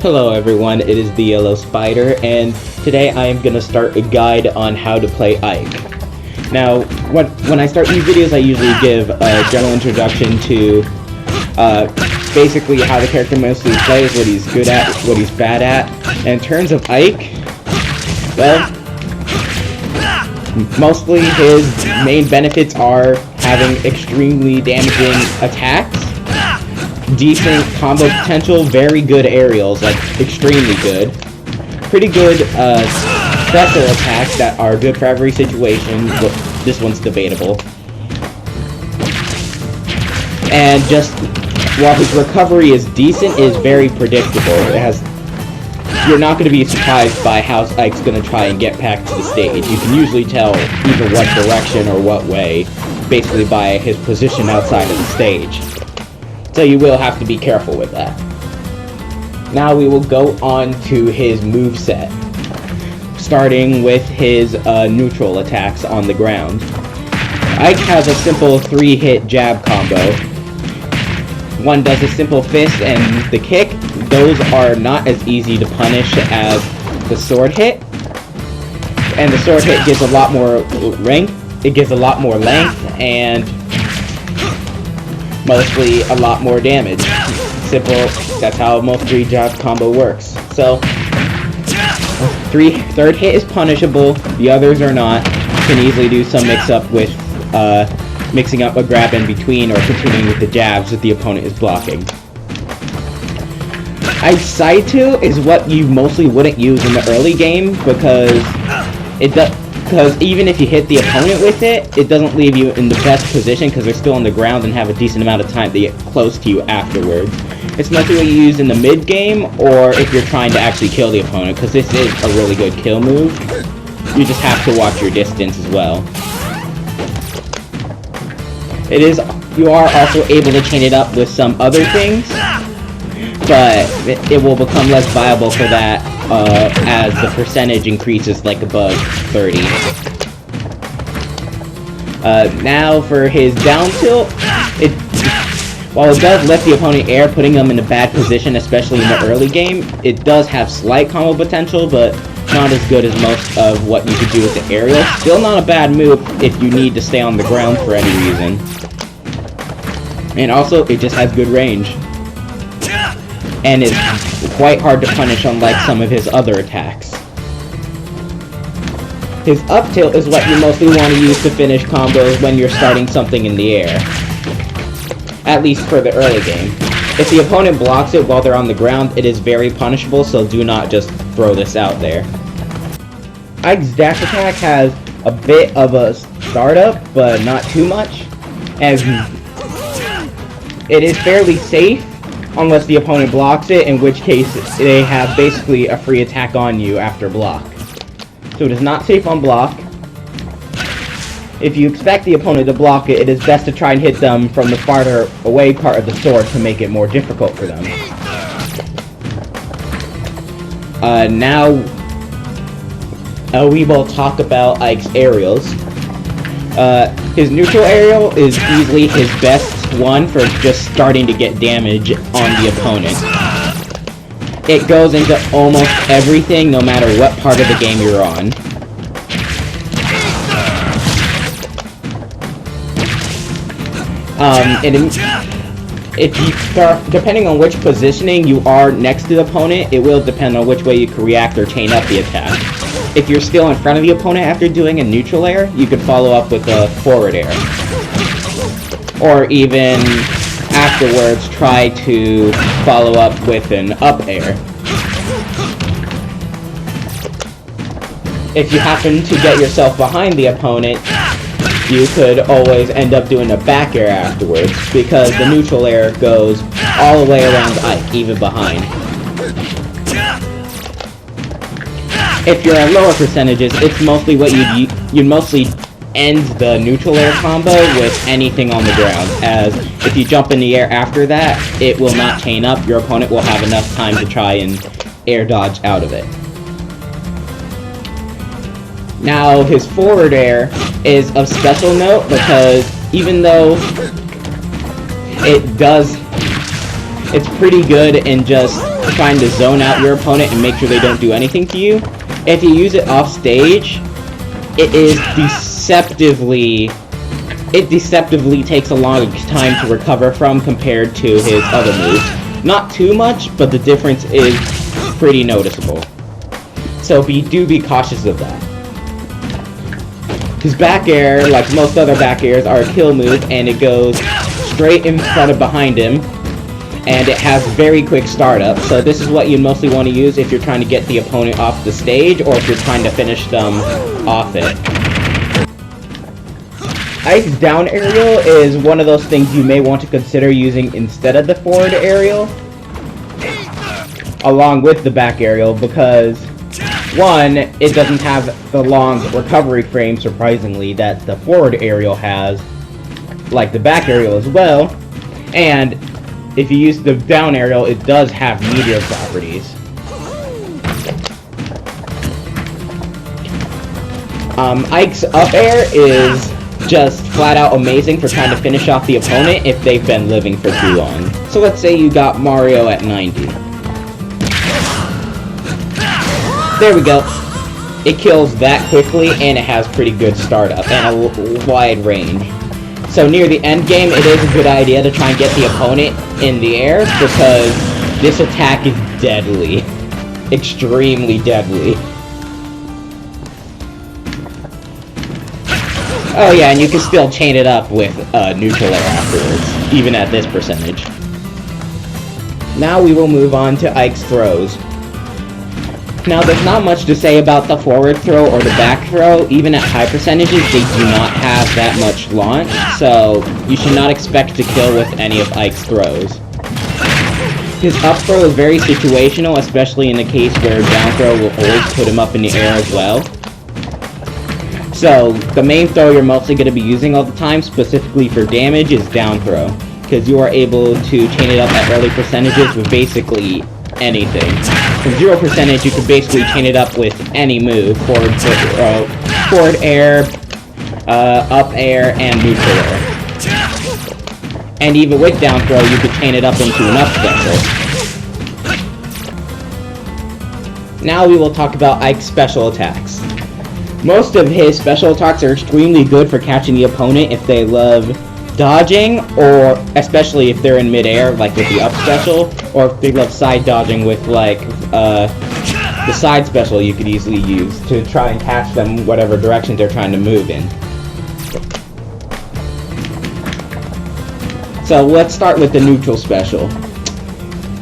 Hello everyone, it is the Yellow Spider, and today I am going to start a guide on how to play Ike. Now, when I start these videos, I usually give a general introduction to basically how the character mostly plays, what he's good at, what he's bad at. And in terms of Ike, well, mostly his main benefits are having extremely damaging attacks, decent combo potential, very good aerials, like extremely good, pretty good special attacks that are good for every situation, but this one's debatable. And just while his recovery is decent, it is very predictable. You're not going to be surprised by how Ike's going to try and get back to the stage. You can usually tell either what direction or what way, basically by his position outside of the stage. So you will have to be careful with that. Now we will go on to his moveset, starting with his neutral attacks on the ground. Ike has a simple 3-hit jab combo. One does a simple fist and the kick. Those are not as easy to punish as the sword hit. And the sword hit gives a lot more length. It gives a lot more length and mostly a lot more damage. Simple, that's how most 3 jab combo works. So, third hit is punishable, the others are not. You can easily do some mix-up with mixing up a grab in between or continuing with the jabs that the opponent is blocking. Ike's side 2 is what you mostly wouldn't use in the early game because even if you hit the opponent with it, it doesn't leave you in the best position because they're still on the ground and have a decent amount of time to get close to you afterwards. It's mostly what you use in the mid game or if you're trying to actually kill the opponent, because this is a really good kill move. You just have to watch your distance as well. You are also able to chain it up with some other things, but it will become less viable for that as the percentage increases like above 30. Now for his down tilt, while it does let the opponent air, putting them in a bad position, especially in the early game, it does have slight combo potential, but not as good as most of what you could do with the aerial. Still not a bad move if you need to stay on the ground for any reason. And also, it just has good range. And it's quite hard to punish unlike some of his other attacks. His up tilt is what you mostly want to use to finish combos when you're starting something in the air. At least for the early game. If the opponent blocks it while they're on the ground, it is very punishable, so do not just throw this out there. Ike's dash attack has a bit of a startup, but not too much. And it is fairly safe unless the opponent blocks it, in which case they have basically a free attack on you after block. So it is not safe on block. If you expect the opponent to block it, it is best to try and hit them from the farther away part of the sword to make it more difficult for them. Now we will talk about Ike's aerials. His neutral aerial is easily his best one for just starting to get damage on the opponent. It goes into almost everything, no matter what part of the game you're on. If you start, depending on which positioning you are next to the opponent, it will depend on which way you can react or chain up the attack. If you're still in front of the opponent after doing a neutral air, you could follow up with a forward air. Or even afterwards, try to follow up with an up air. If you happen to get yourself behind the opponent, you could always end up doing a back air afterwards, because the neutral air goes all the way around Ike, even behind. If you're at lower percentages, it's mostly what you'd mostly end the neutral air combo with anything on the ground, as if you jump in the air after that, it will not chain up, your opponent will have enough time to try and air dodge out of it. Now, his forward air is of special note because even though it does It's pretty good in just trying to zone out your opponent and make sure they don't do anything to you. If you use it off stage, it deceptively takes a long time to recover from compared to his other moves. Not too much, but the difference is pretty noticeable. So do be cautious of that. His back air, like most other back airs, are a kill move, and it goes straight in front of behind him, and it has very quick startup. So this is what you mostly want to use if you're trying to get the opponent off the stage, or if you're trying to finish them off it. Ike's down aerial is one of those things you may want to consider using instead of the forward aerial, along with the back aerial, because one, it doesn't have the long recovery frame, surprisingly, that the forward aerial has, like the back aerial as well, and if you use the down aerial, it does have meteor properties. Ike's up air is just flat out amazing for trying to finish off the opponent if they've been living for too long. So let's say you got Mario at 90. There we go. It kills that quickly, and it has pretty good startup and a wide range. So near the end game, it is a good idea to try and get the opponent in the air, because this attack is deadly. Extremely deadly. Oh yeah, and you can still chain it up with neutral air afterwards, even at this percentage. Now we will move on to Ike's throws. Now, there's not much to say about the forward throw or the back throw. Even at high percentages, they do not have that much launch, so you should not expect to kill with any of Ike's throws. His up throw is very situational, especially in the case where down throw will always put him up in the air as well. So, the main throw you're mostly going to be using all the time, specifically for damage, is down throw, because you are able to chain it up at early percentages with basically anything. From 0%, you can basically chain it up with any move: forward air, up air, and neutral air. And even with down throw, you could chain it up into an up special. Now we will talk about Ike's special attacks. Most of his special attacks are extremely good for catching the opponent if they love dodging, or especially if they're in mid-air, like with the up special, or if they love side dodging with, like, the side special you could easily use to try and catch them whatever direction they're trying to move in. So let's start with the neutral special.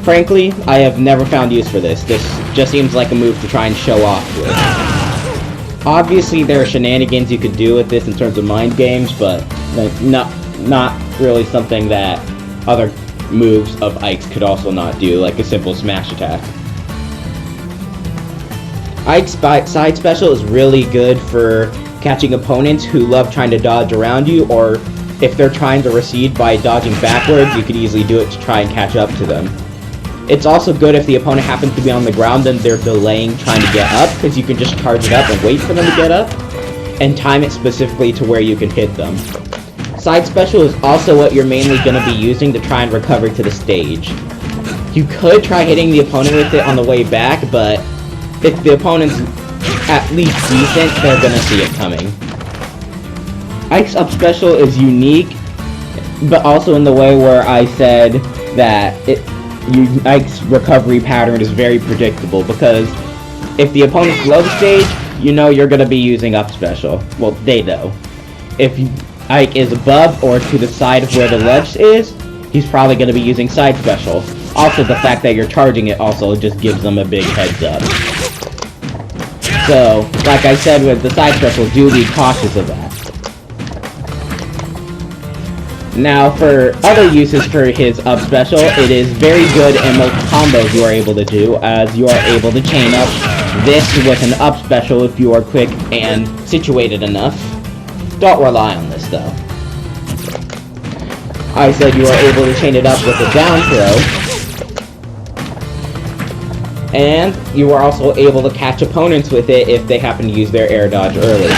Frankly, I have never found use for this. This just seems like a move to try and show off with. Obviously, there are shenanigans you could do with this in terms of mind games, but not really something that other moves of Ike's could also not do, like a simple smash attack. Ike's side special is really good for catching opponents who love trying to dodge around you, or if they're trying to recede by dodging backwards, you could easily do it to try and catch up to them. It's also good if the opponent happens to be on the ground and they're delaying trying to get up, because you can just charge it up and wait for them to get up, and time it specifically to where you can hit them. Side special is also what you're mainly going to be using to try and recover to the stage. You could try hitting the opponent with it on the way back, but if the opponent's at least decent, they're going to see it coming. Ike's up special is unique, but also in the way where I said that Ike's recovery pattern is very predictable, because if the opponent's below the stage, you know you're going to be using up special. Well, they know. If Ike is above or to the side of where the ledge is, he's probably going to be using side special. Also, the fact that you're charging it also just gives them a big heads up. So, like I said with the side special, do be cautious of that. Now, for other uses for his up special, it is very good in most combos you are able to do, as you are able to chain up this with an up special if you are quick and situated enough. Don't rely on this, though. I said you are able to chain it up with a down throw, and you are also able to catch opponents with it if they happen to use their air dodge early.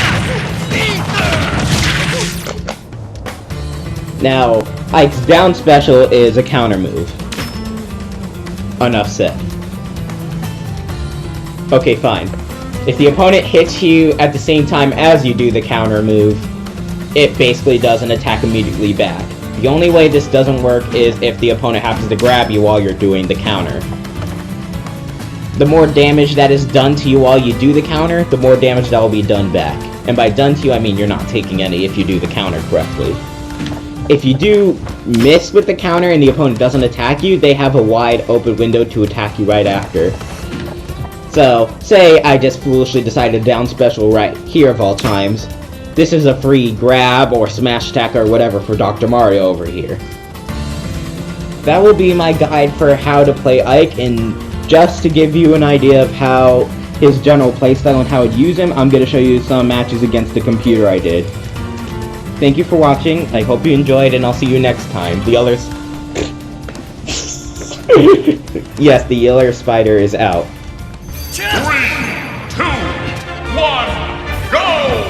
Now, Ike's down special is a counter move. Enough said. Okay, fine. If the opponent hits you at the same time as you do the counter move, it basically does an attack immediately back. The only way this doesn't work is if the opponent happens to grab you while you're doing the counter. The more damage that is done to you while you do the counter, the more damage that will be done back. And by done to you, I mean you're not taking any if you do the counter correctly. If you do miss with the counter and the opponent doesn't attack you, they have a wide open window to attack you right after. So, say I just foolishly decided to down special right here of all times. This is a free grab or smash attack or whatever for Dr. Mario over here. That will be my guide for how to play Ike, and just to give you an idea of how his general playstyle and how I'd use him, I'm going to show you some matches against the computer I did. Thank you for watching, I hope you enjoyed, and I'll see you next time. The Yellow... Yes, the Yellow Spider is out. 3, 2, 1, go!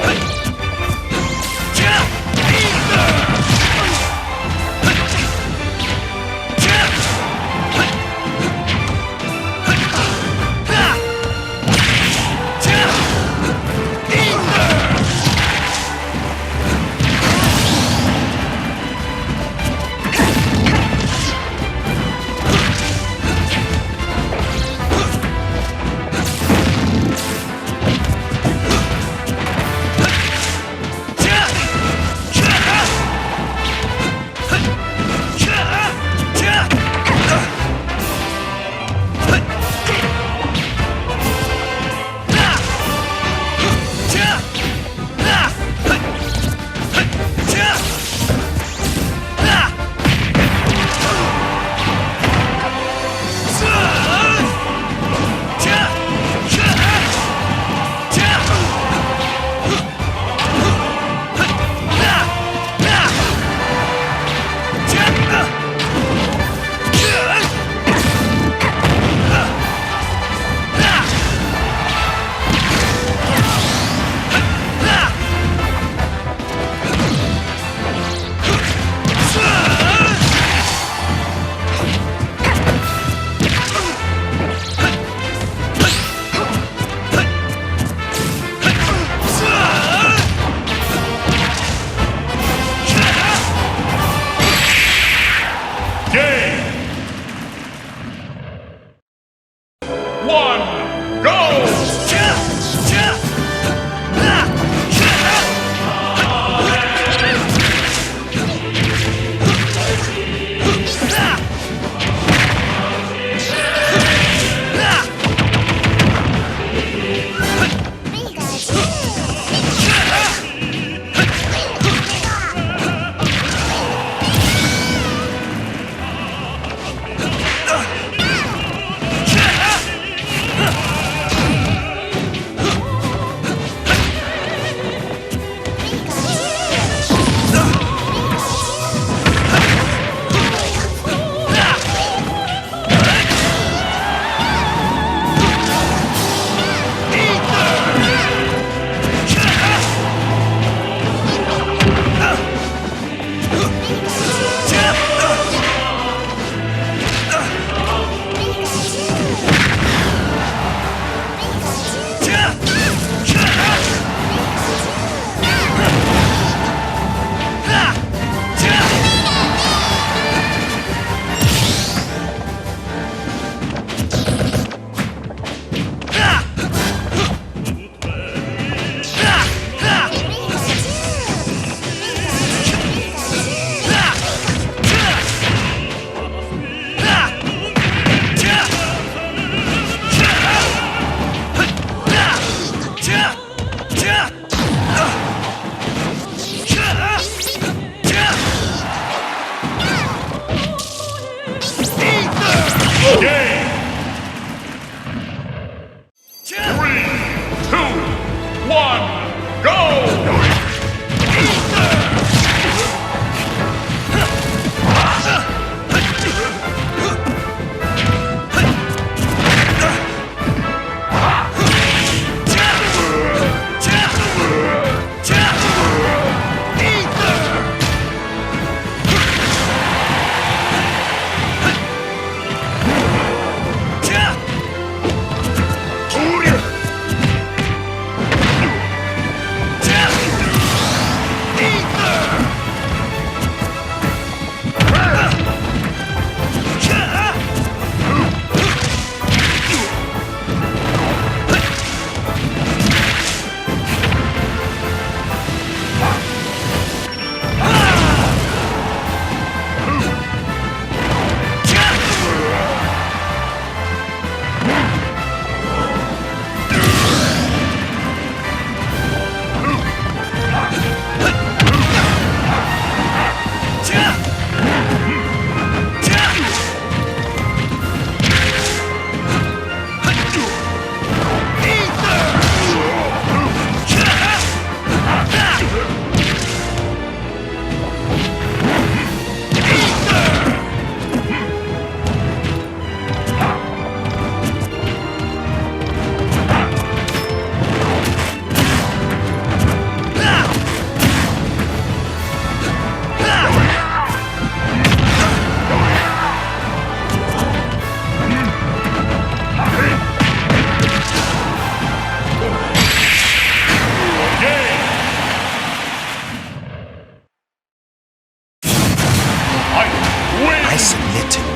I submit to